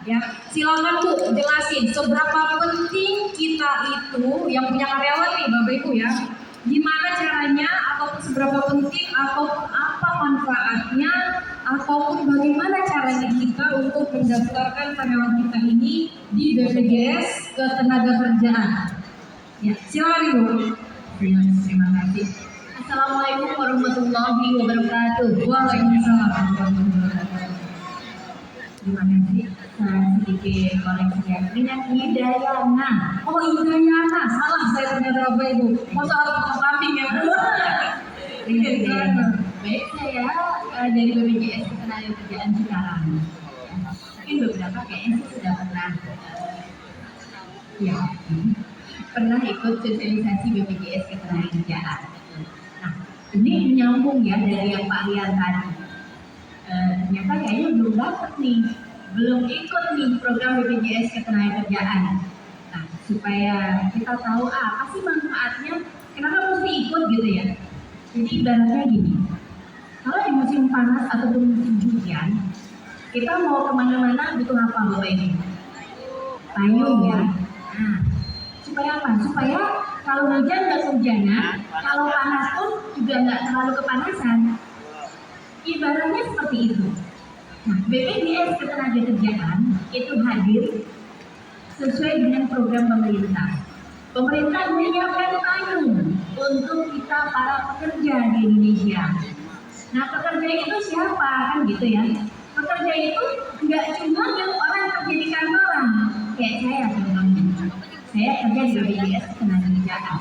Ya, silakan Bu jelasin seberapa penting kita itu yang punya karyawan nih Bapak Ibu ya. Gimana caranya ataupun seberapa penting ataupun apa manfaatnya ataupun bagaimana caranya kita untuk mendaftarkan karyawan kita ini di BPJS Ketenagakerjaan. Ya, silakan Ibu. Terima kasih. Assalamualaikum warahmatullahi wabarakatuh. Waalaikumsalam warahmatullahi wabarakatuh. Terima kasih. Sedikit koreksi ya. Dengan Hidayana. Oh Hidayana, salah saya ternyata Bapak Ibu. Masa harus kambing ya Bu? Hidayana. Baik, saya dari BPJS Ketenagakerjaan Cikarang. Mungkin beberapa kayaknya sudah pernah ikut sosialisasi BPJS Ketenagakerjaan. Nah, ini menyambung ya dari yang Pak Rian tadi. Ternyata kayaknya belum dapat nih, belum ikut nih program BPJS Ketenagakerjaan. Nah, supaya kita tahu apa sih manfaatnya, kenapa mesti ikut gitu ya. Jadi ibaratnya gini, kalau di musim panas ataupun musim hujan, kita mau kemana-mana butuh apa Bapak Ibu? Payung ya. Nah, supaya apa? Supaya kalau hujan nggak kehujanan, kalau panas pun juga nggak terlalu kepanasan. Ibaratnya seperti itu. Nah, BPJS Ketenagakerjaan itu hadir sesuai dengan program pemerintah. Pemerintah menyiapkan payung untuk kita para pekerja di Indonesia. Nah, pekerja itu siapa kan gitu ya? Pekerja itu nggak cuma yang orang kerja di kantoran, kayak saya contohnya. Saya kerja di BPJS Ketenagakerjaan.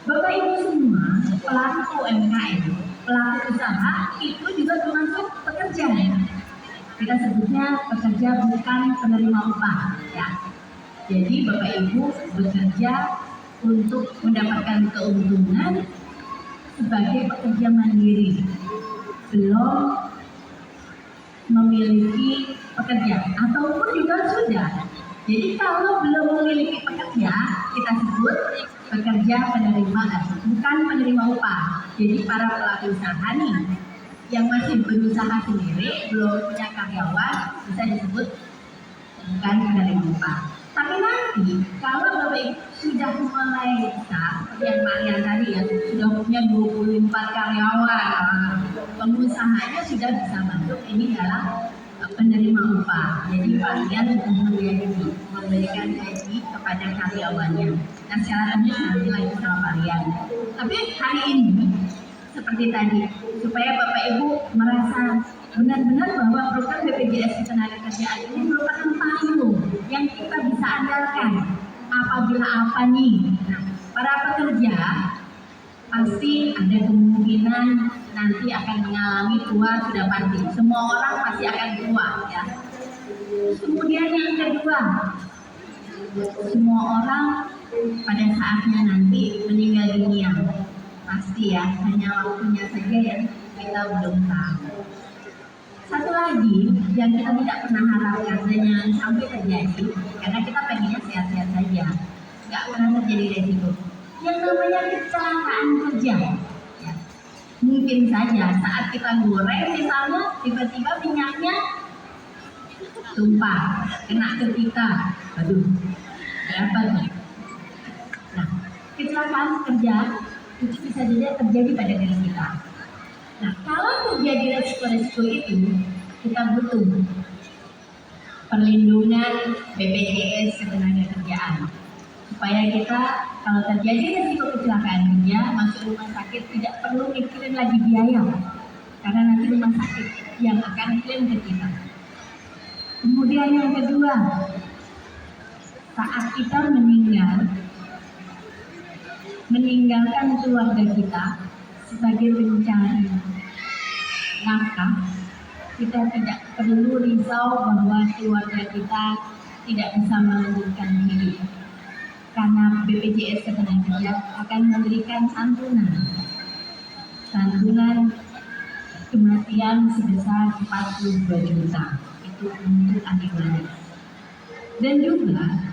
Bapak Ibu semua pelaku UMKM, pelaku usaha itu juga termasuk pekerja. Kita sebutnya pekerja bukan penerima upah ya. Jadi Bapak Ibu bekerja untuk mendapatkan keuntungan sebagai pekerja mandiri, belum memiliki pekerja ataupun juga sudah. Jadi kalau belum memiliki pekerja, kita sebut pekerja penerima bukan penerima upah. Jadi para pelaku usaha nih yang masih berusaha sendiri, belum punya karyawan, bisa disebut bukan penerima upah. Tapi nanti kalau Bapak Ibu sudah mulai besar, seperti yang Pak Rian tadi ya, sudah punya 24 karyawan, pengusahanya sudah bisa masuk, ini adalah penerima upah. Jadi Pak Rian memberikan gaji kepada karyawannya. Nah, secara teknis nanti lagi sama Pak Rian. Tapi hari ini seperti tadi, supaya Bapak Ibu merasa benar-benar bahwa program BPJS Ketenagakerjaan ini merupakan payung yang kita bisa andalkan apabila apa nih. Nah, para pekerja pasti ada kemungkinan nanti akan mengalami tua sudah pasti. Semua orang pasti akan tua ya. Kemudian yang kedua, semua orang pada saatnya nanti meninggal dunia. Pasti ya, hanya waktunya saja yang kita belum tahu. Satu lagi yang kita tidak pernah harapkan dan jangan sampai terjadi, karena kita pengennya sehat-sehat saja, nggak pernah terjadi resiko. Yang namanya kecelakaan kerja. Ya. Mungkin saja saat kita goreng misalnya tiba-tiba minyaknya tumpah, kena ke kita, aduh, berapa tuh? Nah, kecelakaan kerja itu bisa saja terjadi pada diri kita. Nah, kalau terjadi resiko-resiko itu, kita butuh perlindungan BPJS Ketenagakerjaan. Supaya kita kalau terjadi resiko kecelakaan kerja, masuk rumah sakit tidak perlu mikirin lagi biaya. Karena nanti rumah sakit yang akan klaim ke kita. Kemudian yang kedua, saat kita meninggalkan keluarga kita sebagai pencari nafkah, kita tidak perlu risau bahwa keluarga kita tidak bisa melanjutkan hidup, karena BPJS Ketenagakerjaan akan memberikan santunan kematian sebesar 42 juta itu untuk ahli waris, dan juga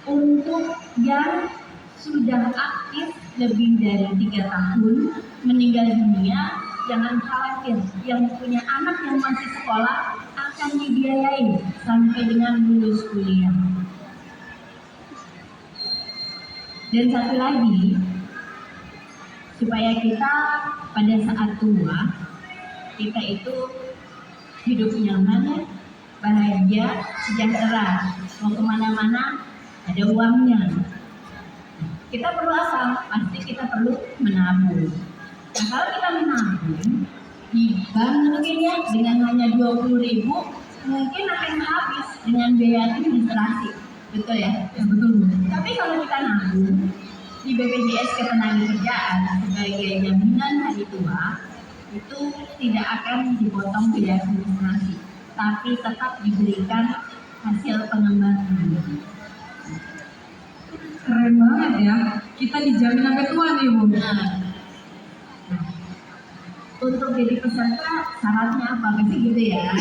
untuk yang sudah aktif lebih dari 3 tahun meninggal dunia, jangan khawatir, yang punya anak yang masih sekolah akan dibiayai sampai dengan lulus kuliah. Dan satu lagi, supaya kita pada saat tua kita itu hidup nyaman ya, bahagia, sejahtera, mau kemana-mana ada uangnya. Kita perlu apa? Pasti kita perlu menabung. Nah, kalau kita menabung di bank mungkin ya dengan hanya 20.000 mungkin akan habis dengan biaya administrasi, betul ya? Ya betul Bu. Tapi kalau kita nabung di BPJS Ketenagakerjaan sebagai jaminan hari tua, itu tidak akan dipotong biaya administrasi, tapi tetap diberikan hasil pengembangan. Keren banget ya. Kita dijamin sampai tua nih Bu. Nah, untuk jadi peserta syaratnya apa? Pasti gitu ya.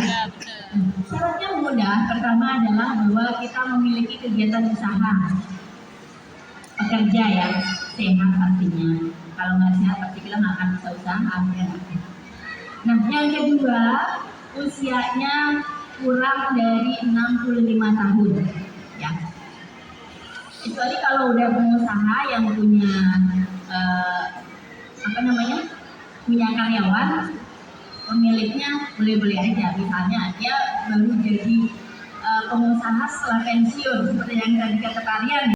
Syaratnya mudah. Pertama adalah bahwa kita memiliki kegiatan usaha, pekerja ya, sehat pastinya. Kalau nggak sehat pasti kita nggak akan bisa usaha ya. Nah, yang kedua, usianya kurang dari 65 tahun ya. Kecuali kalau udah pengusaha yang punya punya karyawan, pemiliknya boleh-boleh aja. Misalnya dia baru jadi pengusaha setelah pensiun, seperti yang tadi kata kalian.